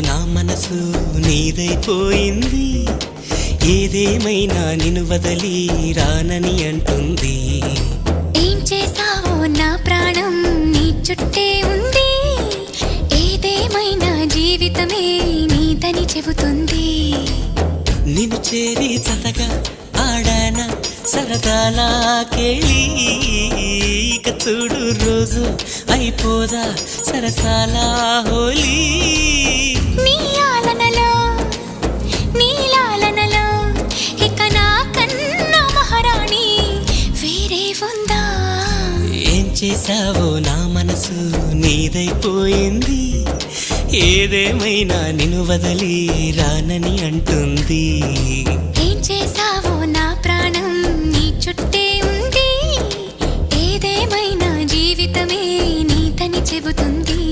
నా మనసు నీదైపోయింది, ఏదేమైనా నిన్ను వదలి రానని అంటుంది. ఏం చేసావో నా ప్రాణం నీ చుట్టే ఉంది, ఏదేమైనా జీవితమే నీదని చెబుతుంది. నిన్ను చేరి చతగా ఆడాన సరదాలా కేళి, ఇక చూడు రోజు అయిపోదా సరసాలా హోలీ. నీ ఆలనలో నీ లాలనలో ఇక నా కన్నా మహారాణి వేరే ఉందా? ఏం చేసావో నా మనసు నీదైపోయింది, ఏదేమైనా నిన్ను వదలి రానని అంటుంది. ఏం చేసావో నా ప్రాణం నీ చుట్టే ఉంది, ఏదేమైనా జీవితమే నీదని చెబుతుంది.